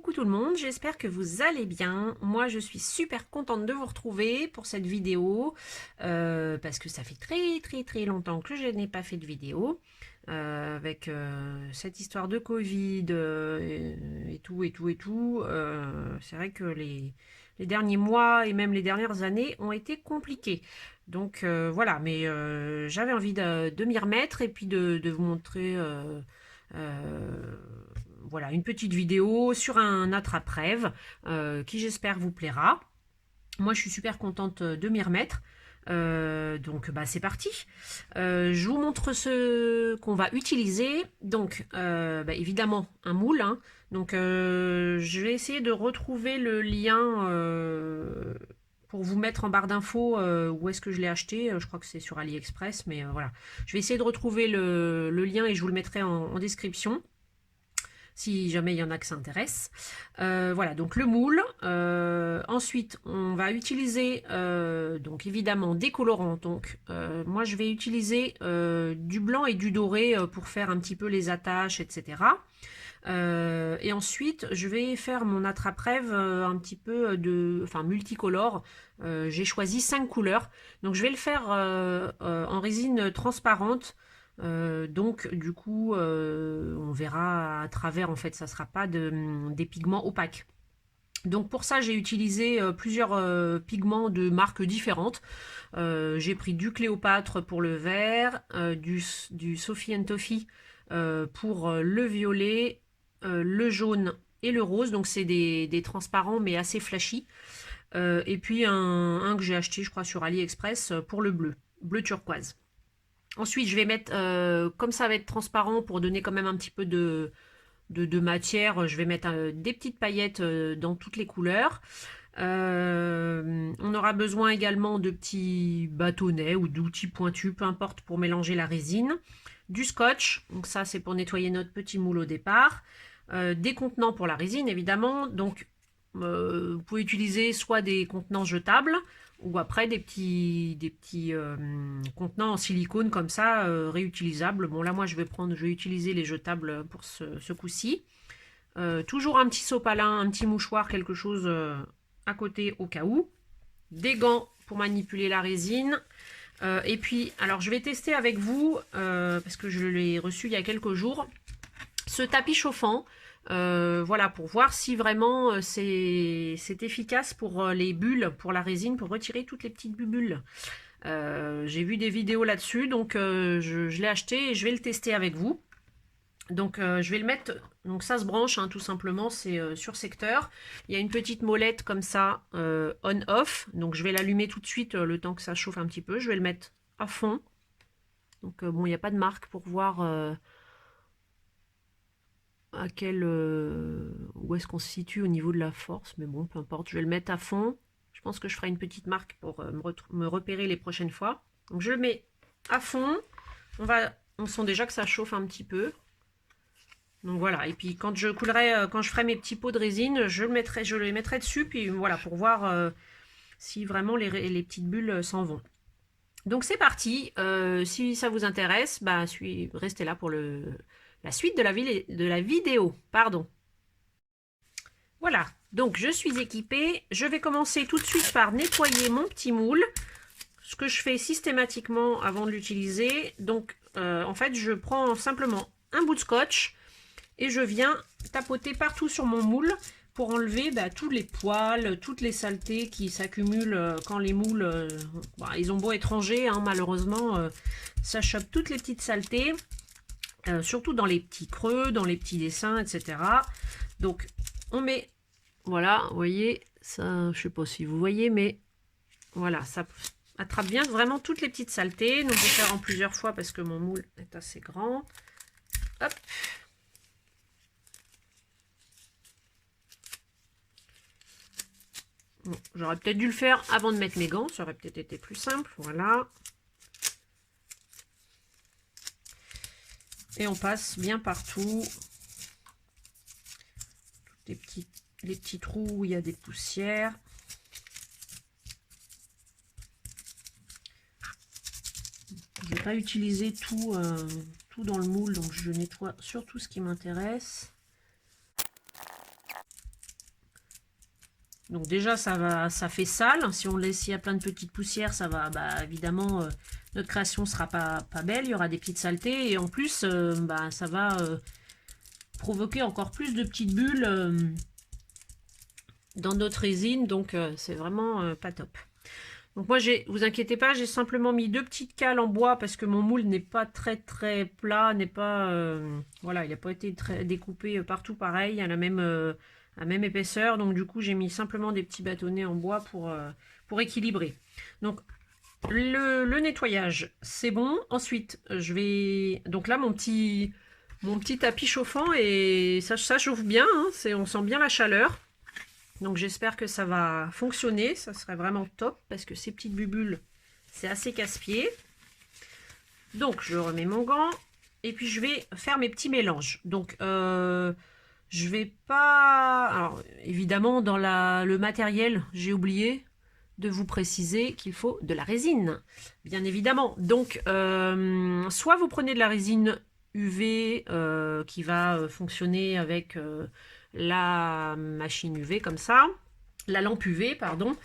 Coucou tout le monde, j'espère que vous allez bien. Moi je suis super contente de vous retrouver pour cette vidéo parce que ça fait très longtemps que je n'ai pas fait de vidéo avec cette histoire de Covid et tout. C'est vrai que les derniers mois et même les dernières années ont été compliqués. Donc voilà, mais j'avais envie de m'y remettre et puis de vous montrer euh, voilà, une petite vidéo sur un attrape-rêve qui j'espère vous plaira. Moi je suis super contente de m'y remettre. Donc bah, c'est parti. Je vous montre ce qu'on va utiliser. Donc bah, évidemment un moule. Hein. Donc je vais essayer de retrouver le lien pour vous mettre en barre d'infos où est-ce que je l'ai acheté. Je crois que c'est sur AliExpress, mais voilà. Je vais essayer de retrouver le lien et je vous le mettrai en description si jamais il y en a que ça intéresse. Voilà, donc le moule. Ensuite, on va utiliser donc évidemment des colorants. Donc moi je vais utiliser du blanc et du doré pour faire un petit peu les attaches, etc. Et ensuite, je vais faire mon attrape-rêve un petit peu enfin multicolore. J'ai choisi 5 couleurs. Donc je vais le faire en résine transparente. Donc du coup, on verra à travers. En fait, ça sera pas des pigments opaques. Donc pour ça, j'ai utilisé plusieurs pigments de marques différentes. J'ai pris du Cléopâtre pour le vert, du Sophie and Toffee pour le violet, le jaune et le rose. Donc c'est des transparents mais assez flashy. Et puis un que j'ai acheté, je crois, sur AliExpress pour le bleu turquoise. Ensuite, je vais mettre, comme ça va être transparent pour donner quand même un petit peu de matière, je vais mettre des petites paillettes dans toutes les couleurs. On aura besoin également de petits bâtonnets ou d'outils pointus, peu importe, pour mélanger la résine. Du scotch, donc ça c'est pour nettoyer notre petit moule au départ. Des contenants pour la résine évidemment, donc vous pouvez utiliser soit des contenants jetables ou après des petits contenants en silicone comme ça, réutilisables. Bon là moi je vais utiliser les jetables pour ce coup-ci. Toujours un petit sopalin, un petit mouchoir, quelque chose à côté au cas où. Des gants pour manipuler la résine. Et puis, alors je vais tester avec vous, parce que je l'ai reçu il y a quelques jours, ce tapis chauffant. Voilà, pour voir si vraiment c'est efficace pour les bulles, pour la résine, pour retirer toutes les petites bulles. J'ai vu des vidéos là-dessus, donc je l'ai acheté et je vais le tester avec vous. Donc je vais le mettre, donc ça se branche hein, tout simplement, c'est sur secteur. Il y a une petite molette comme ça, on-off, donc je vais l'allumer tout de suite le temps que ça chauffe un petit peu. Je vais le mettre à fond. Donc bon, il n'y a pas de marque pour voir à quel, où est-ce qu'on se situe au niveau de la force, mais bon, peu importe, je vais le mettre à fond. Je pense que je ferai une petite marque pour me repérer les prochaines fois. Donc je le mets à fond. On sent déjà que ça chauffe un petit peu. Donc voilà, et puis quand je ferai mes petits pots de résine, je les mettrai dessus, puis voilà, pour voir si vraiment les petites bulles s'en vont. Donc c'est parti, si ça vous intéresse, bah, restez là pour la suite de la vidéo. Pardon. Voilà, donc je suis équipée, je vais commencer tout de suite par nettoyer mon petit moule, ce que je fais systématiquement avant de l'utiliser. Donc en fait, je prends simplement un bout de scotch, et je viens tapoter partout sur mon moule pour enlever tous les poils, toutes les saletés qui s'accumulent quand les moules, ils ont beau être rangés, hein, malheureusement, ça chope toutes les petites saletés, surtout dans les petits creux, dans les petits dessins, etc. Donc, on met, voilà, vous voyez, ça, je sais pas si vous voyez, mais voilà, ça attrape bien vraiment toutes les petites saletés. Donc, je vais faire en plusieurs fois parce que mon moule est assez grand. Hop. Bon, j'aurais peut-être dû le faire avant de mettre mes gants, ça aurait peut-être été plus simple, voilà. Et on passe bien partout. Les petits trous où il y a des poussières. Je ne vais pas utiliser tout dans le moule, donc je nettoie surtout ce qui m'intéresse. Donc déjà, ça fait sale. Si on laisse, s'il y a plein de petites poussières, ça va, bah, évidemment, notre création sera pas belle. Il y aura des petites saletés. Et en plus, bah, ça va provoquer encore plus de petites bulles dans notre résine. Donc, c'est vraiment pas top. Donc moi, vous inquiétez pas, j'ai simplement mis 2 petites cales en bois parce que mon moule n'est pas très plat, n'est pas, voilà, il n'a pas été très découpé partout pareil, à la même épaisseur. Donc du coup, j'ai mis simplement des petits bâtonnets en bois pour équilibrer. Donc le nettoyage, c'est bon. Ensuite, donc là, mon petit tapis chauffant, et ça chauffe bien, hein, on sent bien la chaleur. Donc j'espère que ça va fonctionner, ça serait vraiment top parce que ces petites bubules, c'est assez casse-pied. Donc je remets mon gant et puis je vais faire mes petits mélanges. Donc je vais pas... Alors évidemment dans le matériel, j'ai oublié de vous préciser qu'il faut de la résine, bien évidemment. Donc soit vous prenez de la résine UV qui va fonctionner avec... la machine UV comme ça, la lampe UV, pardon,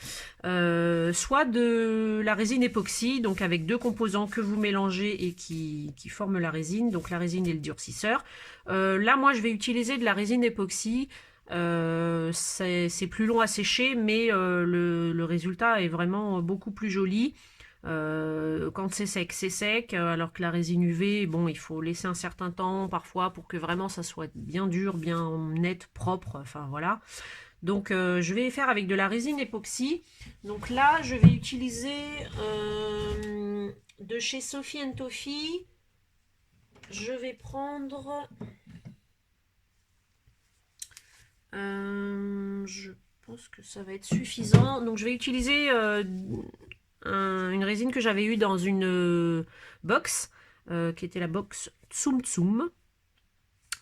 soit de la résine époxy, donc avec 2 composants que vous mélangez et qui forment la résine, donc la résine et le durcisseur. Là, moi, je vais utiliser de la résine époxy. C'est plus long à sécher, mais le résultat est vraiment beaucoup plus joli. Quand c'est sec, alors que la résine UV, bon, il faut laisser un certain temps parfois pour que vraiment ça soit bien dur, bien net, propre, enfin voilà. Donc je vais faire avec de la résine époxy. Donc là, je vais utiliser de chez Sophie & Toffee. Je vais prendre... je pense que ça va être suffisant. Donc je vais utiliser... une résine que j'avais eue dans une box, qui était la box Tsum Tsum.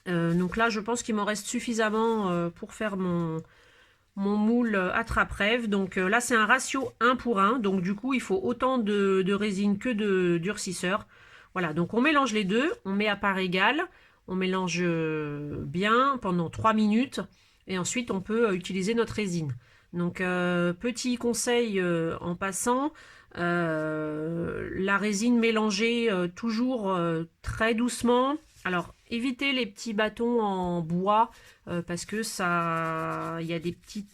Donc là, je pense qu'il m'en reste suffisamment pour faire mon moule attrape-rêve. Donc là, c'est un ratio 1 pour 1. Donc du coup, il faut autant de résine que de durcisseur. Voilà, donc on mélange les deux, on met à part égale, on mélange bien pendant 3 minutes. Et ensuite, on peut utiliser notre résine. Donc, petit conseil en passant, la résine mélangée toujours très doucement. Alors, évitez les petits bâtons en bois parce que il y a des petits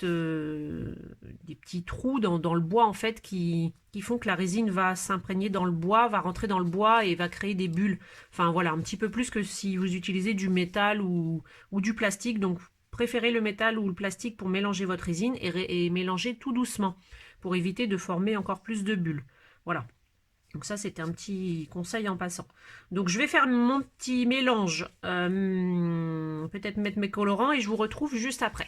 trous dans le bois en fait qui font que la résine va s'imprégner dans le bois, va rentrer dans le bois et va créer des bulles. Enfin voilà, un petit peu plus que si vous utilisez du métal ou du plastique. Donc, préférez le métal ou le plastique pour mélanger votre résine et mélanger tout doucement pour éviter de former encore plus de bulles. Voilà. Donc ça, c'était un petit conseil en passant. Donc je vais faire mon petit mélange, peut-être mettre mes colorants et je vous retrouve juste après.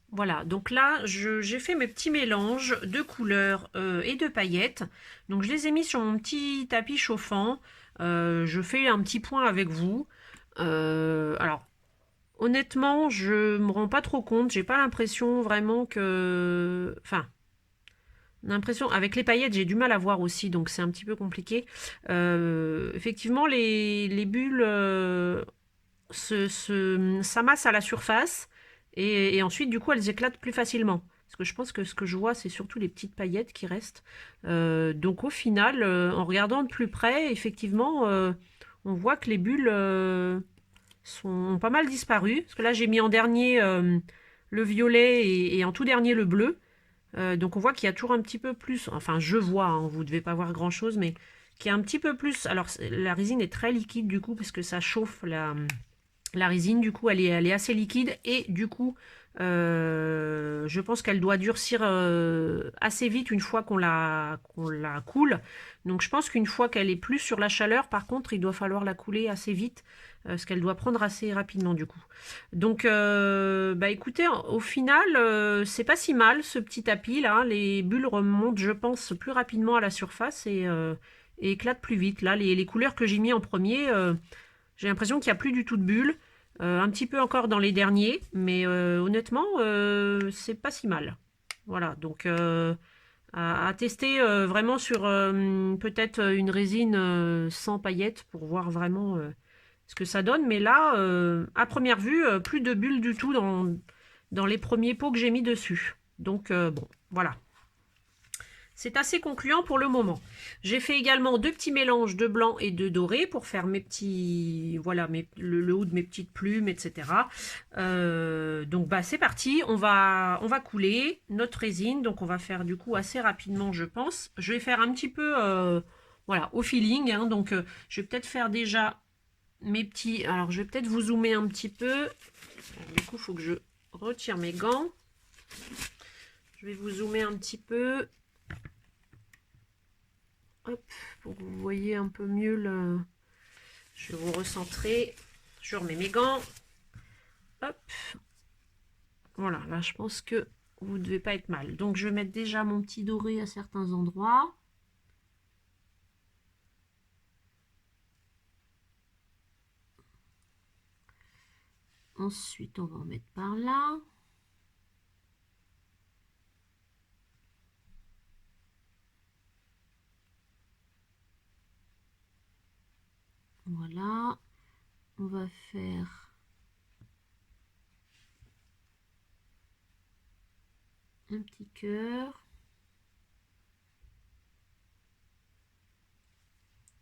Voilà, donc là, j'ai fait mes petits mélanges de couleurs et de paillettes. Donc je les ai mis sur mon petit tapis chauffant. Je fais un petit point avec vous. Alors, honnêtement, je me rends pas trop compte. J'ai pas l'impression vraiment que... Enfin, l'impression... Avec les paillettes, j'ai du mal à voir aussi, donc c'est un petit peu compliqué. Effectivement, les bulles s'amassent à la surface et ensuite, du coup, elles éclatent plus facilement. Parce que je pense que ce que je vois, c'est surtout les petites paillettes qui restent. Donc au final, en regardant de plus près, effectivement, on voit que les bulles ont pas mal disparu. Parce que là, j'ai mis en dernier le violet et en tout dernier le bleu. Donc on voit qu'il y a toujours un petit peu plus, enfin je vois, hein, vous ne devez pas voir grand chose, mais qu'il y a un petit peu plus. Alors la résine est très liquide du coup, parce que ça chauffe la résine, du coup elle est assez liquide, et du coup je pense qu'elle doit durcir assez vite une fois qu'on la coule. Donc je pense qu'une fois qu'elle est plus sur la chaleur, par contre il doit falloir la couler assez vite, parce qu'elle doit prendre assez rapidement du coup. Donc bah écoutez, au final c'est pas si mal ce petit tapis là. Les bulles remontent, je pense, plus rapidement à la surface et éclatent plus vite. Là les couleurs que j'ai mis en premier, j'ai l'impression qu'il n'y a plus du tout de bulles. Un petit peu encore dans les derniers, mais honnêtement, c'est pas si mal. Voilà, donc à tester vraiment sur peut-être une résine sans paillettes pour voir vraiment ce que ça donne. Mais là, à première vue, plus de bulles du tout dans les premiers pots que j'ai mis dessus. Donc, bon, voilà. C'est assez concluant pour le moment. J'ai fait également 2 petits mélanges de blanc et de doré pour faire mes petits, voilà, le haut de mes petites plumes, etc. Donc bah c'est parti, on va couler notre résine. Donc on va faire du coup assez rapidement, je pense. Je vais faire un petit peu, voilà, au feeling. Hein. Donc je vais peut-être faire déjà mes petits. Alors je vais peut-être vous zoomer un petit peu. Du coup, il faut que je retire mes gants. Je vais vous zoomer un petit peu. Hop, pour que vous voyez un peu mieux le... Je vais vous recentrer. Je remets mes gants. Hop. Voilà, là je pense que vous ne devez pas être mal. Donc je vais mettre déjà mon petit doré à certains endroits. Ensuite, on va en mettre par là. Voilà. On va faire un petit cœur.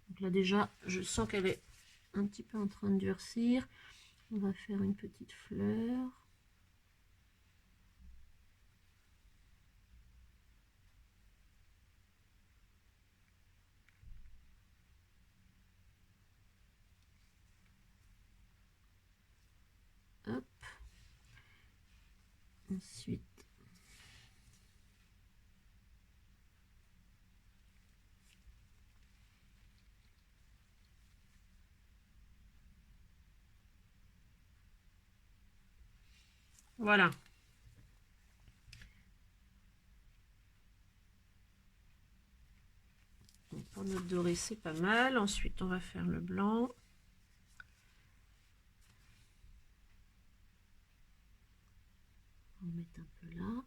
Donc là déjà, je sens qu'elle est un petit peu en train de durcir. On va faire une petite fleur. Hop. Ensuite, voilà. Donc pour notre doré, c'est pas mal. Ensuite, on va faire le blanc. On va mettre un peu là.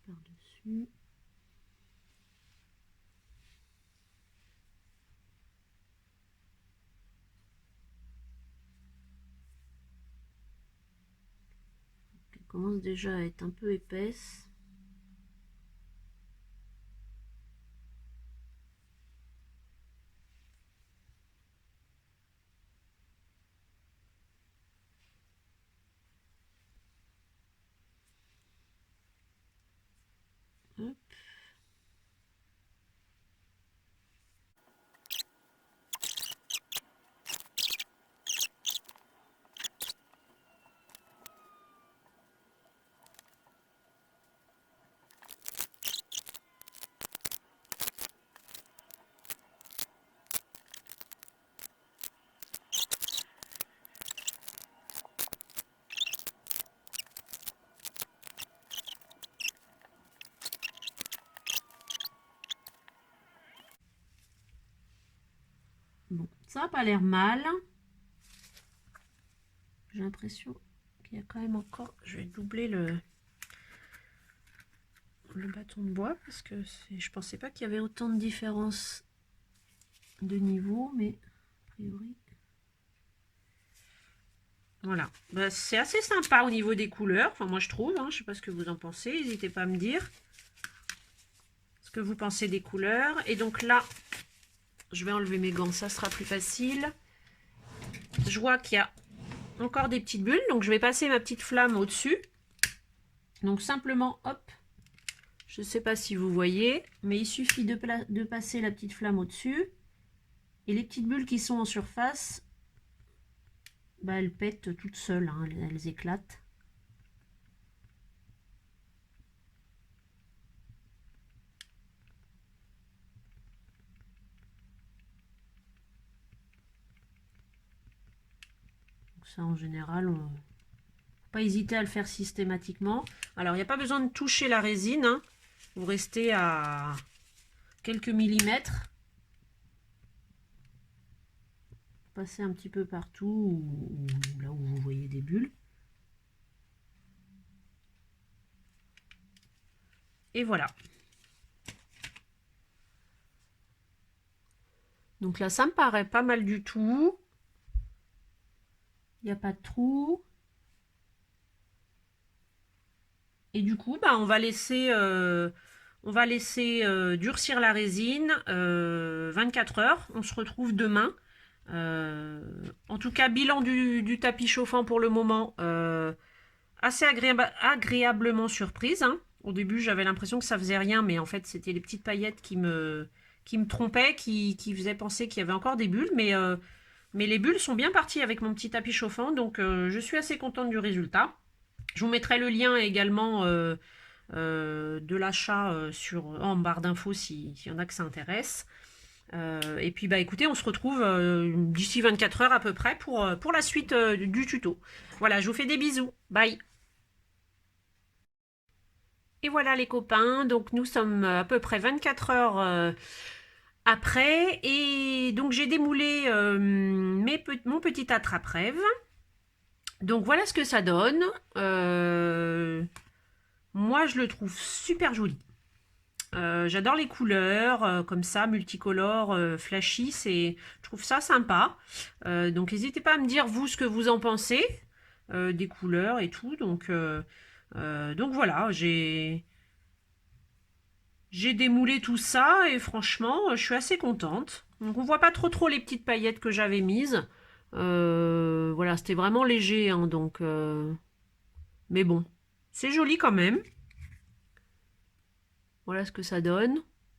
Par-dessus. Elle commence déjà à être un peu épaisse. Hop. Bon, ça n'a pas l'air mal. J'ai l'impression qu'il y a quand même encore... Je vais doubler le bâton de bois parce que je pensais pas qu'il y avait autant de différence de niveau, mais a priori... Voilà, bah, c'est assez sympa au niveau des couleurs. Enfin, moi je trouve, hein. Je sais pas ce que vous en pensez. N'hésitez pas à me dire ce que vous pensez des couleurs. Et donc là, je vais enlever mes gants, ça sera plus facile. Je vois qu'il y a encore des petites bulles, donc je vais passer ma petite flamme au-dessus. Donc simplement, hop, je ne sais pas si vous voyez, mais il suffit de passer la petite flamme au-dessus. Et les petites bulles qui sont en surface, bah, elles pètent toutes seules, hein, elles éclatent. Donc ça en général, on... pas hésiter à le faire systématiquement. Alors il n'y a pas besoin de toucher la résine, hein. Vous restez à quelques millimètres. Passez un petit peu partout, là où vous voyez des bulles. Et voilà. Donc là, ça me paraît pas mal du tout. Il n'y a pas de trou. Et du coup, bah, on va laisser durcir la résine 24 heures. On se retrouve demain. En tout cas, bilan du tapis chauffant pour le moment. Assez agréablement surprise, hein. Au début, j'avais l'impression que ça faisait rien, mais en fait, c'était les petites paillettes qui me trompaient, qui faisaient penser qu'il y avait encore des bulles. Mais les bulles sont bien parties avec mon petit tapis chauffant, donc je suis assez contente du résultat. Je vous mettrai le lien également de l'achat en barre d'infos s'il y en a que ça intéresse. Et puis bah écoutez, on se retrouve d'ici 24 heures à peu près pour la suite du tuto. Voilà, je vous fais des bisous. Bye. Et voilà les copains, donc nous sommes à peu près 24 heures après. Et donc j'ai démoulé mon petit attrape-rêve. Donc voilà ce que ça donne. Moi je le trouve super joli. J'adore les couleurs comme ça, multicolores, flashy, je trouve ça sympa. Donc n'hésitez pas à me dire vous ce que vous en pensez des couleurs et tout. Donc voilà, j'ai démoulé tout ça et franchement, je suis assez contente. Donc on voit pas trop les petites paillettes que j'avais mises. Voilà, c'était vraiment léger, hein, donc mais bon, c'est joli quand même. Voilà ce que ça donne.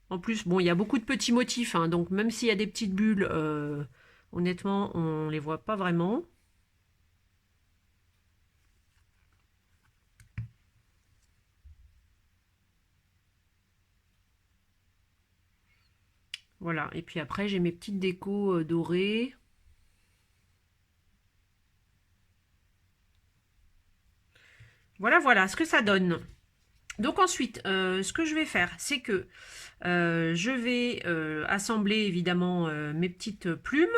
En plus, bon, il y a beaucoup de petits motifs, hein, donc même s'il y a des petites bulles, honnêtement, on les voit pas vraiment. Voilà, et puis après, j'ai mes petites décos dorées. Voilà ce que ça donne. Donc ensuite, ce que je vais faire, c'est que je vais assembler évidemment mes petites plumes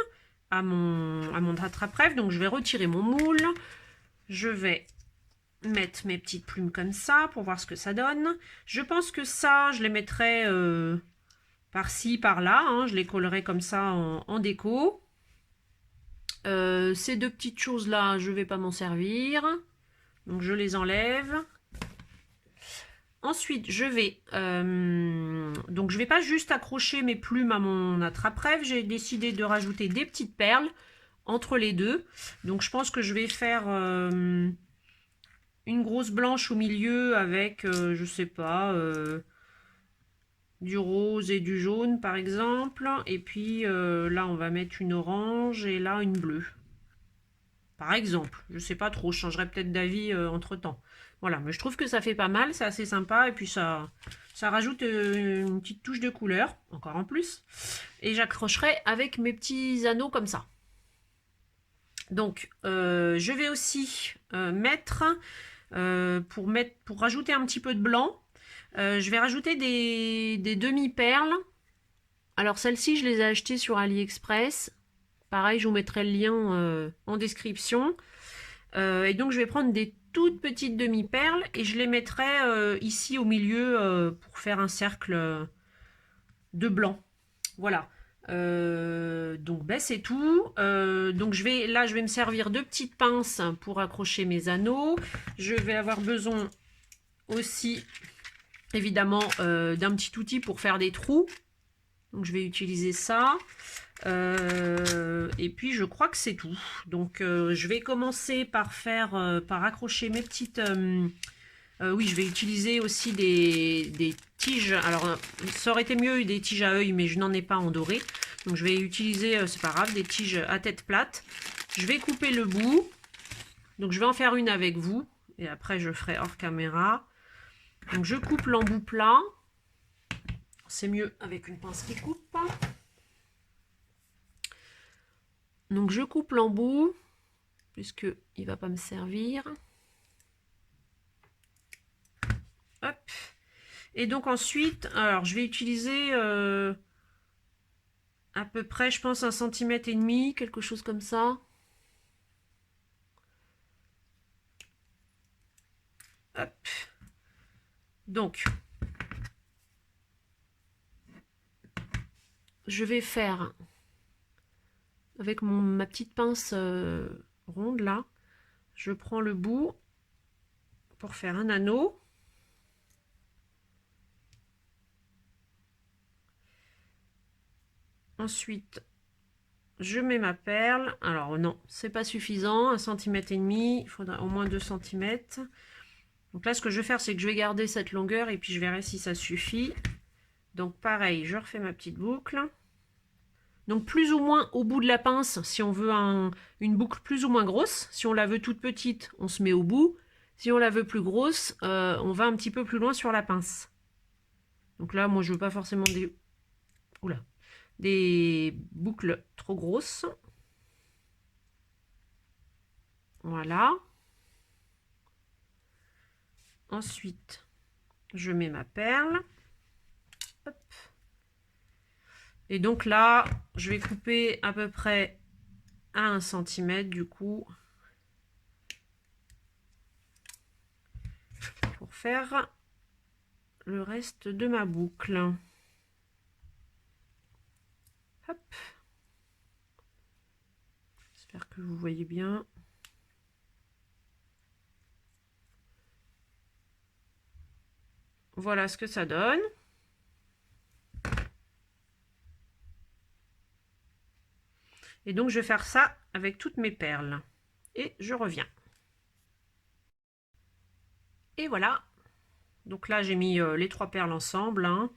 à mon attrape-rêve. Donc je vais retirer mon moule. Je vais mettre mes petites plumes comme ça pour voir ce que ça donne. Je pense que ça, je les mettrai par-ci, par-là. Hein, je les collerai comme ça en déco. Ces deux petites choses-là, je ne vais pas m'en servir. Donc je les enlève. Ensuite, donc je vais pas juste accrocher mes plumes à mon attrape-rêve. J'ai décidé de rajouter des petites perles entre les deux. Donc je pense que je vais faire une grosse blanche au milieu avec, je sais pas, du rose et du jaune par exemple. Et puis là, on va mettre une orange et là, une bleue. Par exemple, je sais pas trop, je changerai peut-être d'avis entre temps. Voilà, mais je trouve que ça fait pas mal, c'est assez sympa et puis ça rajoute une petite touche de couleur, encore en plus. Et j'accrocherai avec mes petits anneaux comme ça. Donc, je vais aussi mettre, pour rajouter un petit peu de blanc, je vais rajouter des demi-perles. Alors celles-ci, je les ai achetées sur AliExpress. Pareil, je vous mettrai le lien en description. Et donc, je vais prendre des toutes petites demi-perles et je les mettrai ici au milieu pour faire un cercle de blanc. Voilà. Donc, ben, c'est tout. Donc, je vais me servir de petites pinces pour accrocher mes anneaux. Je vais avoir besoin aussi, évidemment, d'un petit outil pour faire des trous. Donc, je vais utiliser ça. Et puis je crois que c'est tout. Donc je vais commencer par par accrocher mes petites. Oui, je vais utiliser aussi des tiges. Alors ça aurait été mieux des tiges à œil, mais je n'en ai pas en doré. Donc je vais utiliser, c'est pas grave, des tiges à tête plate. Je vais couper le bout. Donc je vais en faire une avec vous. Et après je ferai hors caméra. Donc je coupe l'embout plat. C'est mieux avec une pince qui coupe. Donc je coupe l'embout, puisque il ne va pas me servir. Hop. Et donc ensuite, alors je vais utiliser à peu près, je pense, 1,5 cm, quelque chose comme ça. Hop. Donc, je vais faire avec ma petite pince ronde là, je prends le bout pour faire un anneau. Ensuite, je mets ma perle. Alors non, c'est pas suffisant, 1,5 cm, il faudra au moins 2 cm. Donc là, ce que je vais faire, c'est que je vais garder cette longueur et puis je verrai si ça suffit. Donc pareil, je refais ma petite boucle. Donc plus ou moins au bout de la pince, si on veut une boucle plus ou moins grosse. Si on la veut toute petite, on se met au bout. Si on la veut plus grosse, on va un petit peu plus loin sur la pince. Donc là, moi, je veux pas forcément des boucles trop grosses. Voilà. Ensuite, je mets ma perle. Hop. Et donc là, je vais couper à peu près à 1 cm du coup. Pour faire le reste de ma boucle. Hop. J'espère que vous voyez bien. Voilà ce que ça donne. Et donc, je vais faire ça avec toutes mes perles. Et je reviens. Et voilà. Donc là, j'ai mis les 3 perles ensemble. Hein.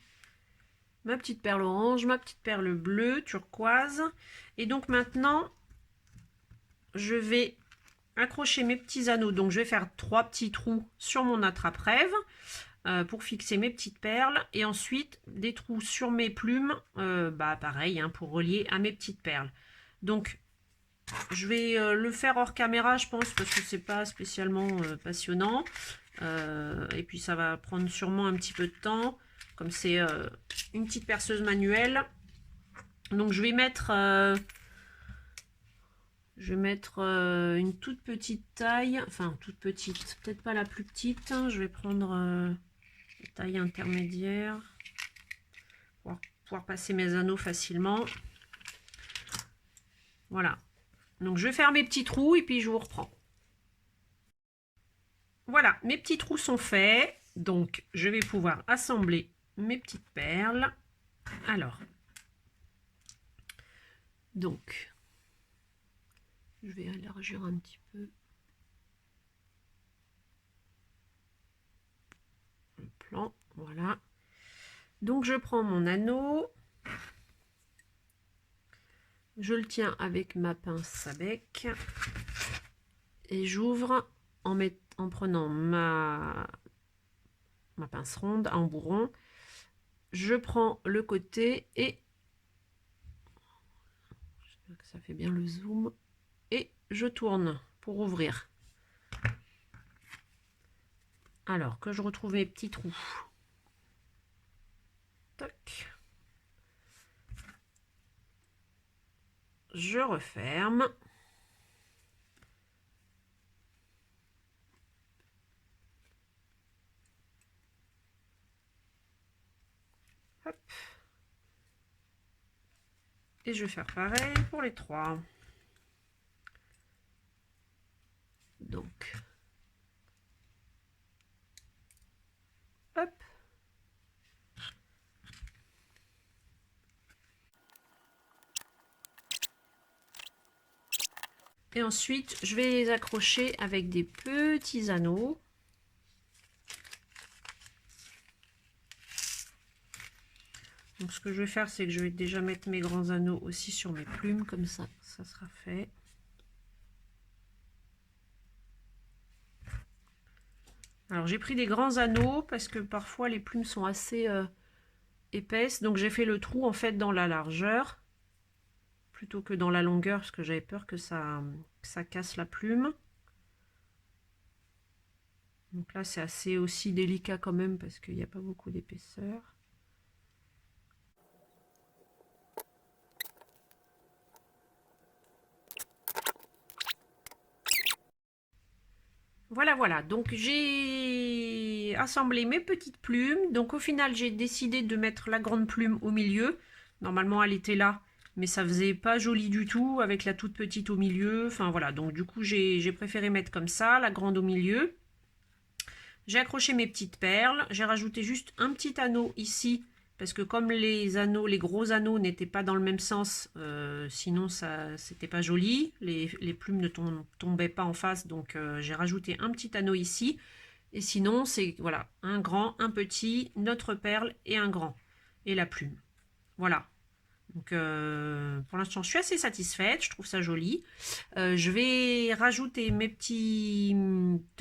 Ma petite perle orange, ma petite perle bleue, turquoise. Et donc maintenant, je vais accrocher mes petits anneaux. Donc, je vais faire 3 petits trous sur mon attrape-rêve pour fixer mes petites perles. Et ensuite, des trous sur mes plumes. Pareil, hein, pour relier à mes petites perles. Donc, je vais le faire hors caméra, je pense, parce que c'est pas spécialement passionnant. Et puis, ça va prendre sûrement un petit peu de temps, comme c'est une petite perceuse manuelle. Donc, je vais mettre une toute petite taille, enfin, toute petite, peut-être pas la plus petite. Hein. Je vais prendre taille intermédiaire pour pouvoir passer mes anneaux facilement. Voilà. Donc, je vais faire mes petits trous et puis je vous reprends. Voilà, mes petits trous sont faits. Donc, je vais pouvoir assembler mes petites perles. Alors, donc, je vais élargir un petit peu le plan. Voilà. Donc, je prends mon anneau. Je le tiens avec ma pince à bec. Et j'ouvre en prenant ma pince ronde en bourron. Je prends le côté et j'espère que ça fait bien le zoom. Et je tourne pour ouvrir. Alors que je retrouve mes petits trous. Tac. Je referme. Hop. Et je vais faire pareil pour les 3. Donc, hop. Et ensuite, je vais les accrocher avec des petits anneaux. Donc, ce que je vais faire, c'est que je vais déjà mettre mes grands anneaux aussi sur mes plumes, comme ça, ça sera fait. Alors, j'ai pris des grands anneaux parce que parfois les plumes sont assez épaisses. Donc, j'ai fait le trou en fait dans la largeur plutôt que dans la longueur parce que j'avais peur que ça casse la plume. Donc là, c'est assez aussi délicat quand même parce qu'il n'y a pas beaucoup d'épaisseur. Voilà, voilà. Donc, j'ai assemblé mes petites plumes. Donc, au final, j'ai décidé de mettre la grande plume au milieu. Normalement, elle était là. mais ça faisait pas joli du tout avec la toute petite au milieu. Enfin voilà, donc du coup j'ai préféré mettre comme ça, la grande au milieu. J'ai accroché mes petites perles, j'ai rajouté juste un petit anneau ici, parce que comme les anneaux, les gros anneaux n'étaient pas dans le même sens, sinon ça c'était pas joli, les plumes ne tombaient pas en face, donc j'ai rajouté un petit anneau ici. Et sinon, c'est voilà, un grand, un petit, notre perle et un grand. Et la plume. Voilà. Donc pour l'instant, je suis assez satisfaite. Je trouve ça joli. Je vais rajouter mes petites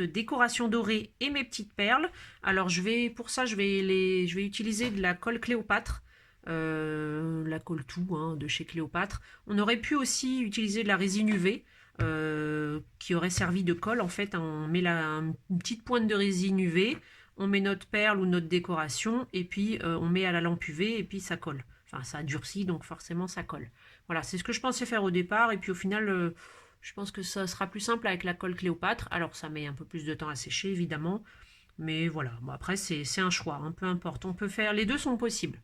décorations dorées et mes petites perles. Alors pour ça, je vais utiliser de la colle Cléopâtre. La colle tout de chez Cléopâtre. On aurait pu aussi utiliser de la résine UV. Qui aurait servi de colle. En fait, on met une petite pointe de résine UV, on met notre perle ou notre décoration, et puis on met à la lampe UV, et puis ça colle. Enfin, ça durcit, donc forcément ça colle. Voilà, c'est ce que je pensais faire au départ, et puis au final, je pense que ça sera plus simple avec la colle Cléopâtre. Alors, ça met un peu plus de temps à sécher, évidemment, mais voilà. Bon, après, c'est un choix, peu importe. On peut faire, les deux sont possibles.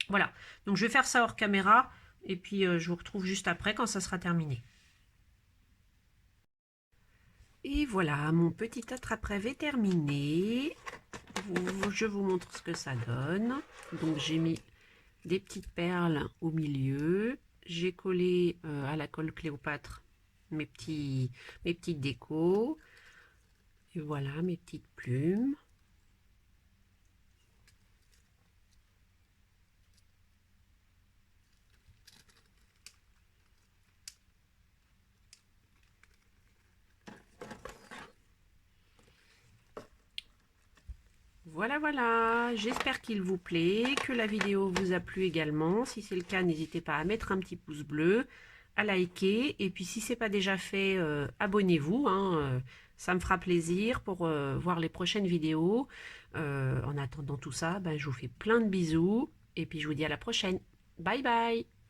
Voilà, donc je vais faire ça hors caméra, et puis je vous retrouve juste après quand ça sera terminé. Et voilà, mon petit attrape-rêve est terminé. Je vous montre ce que ça donne. Donc j'ai mis des petites perles au milieu. J'ai collé à la colle Cléopâtre mes petites décos. Et voilà mes petites plumes. Voilà, voilà, j'espère qu'il vous plaît, que la vidéo vous a plu également. Si c'est le cas, n'hésitez pas à mettre un petit pouce bleu, à liker. Et puis si ce n'est pas déjà fait, abonnez-vous. Ça me fera plaisir pour voir les prochaines vidéos. En attendant tout ça, je vous fais plein de bisous. Et puis je vous dis à la prochaine. Bye bye!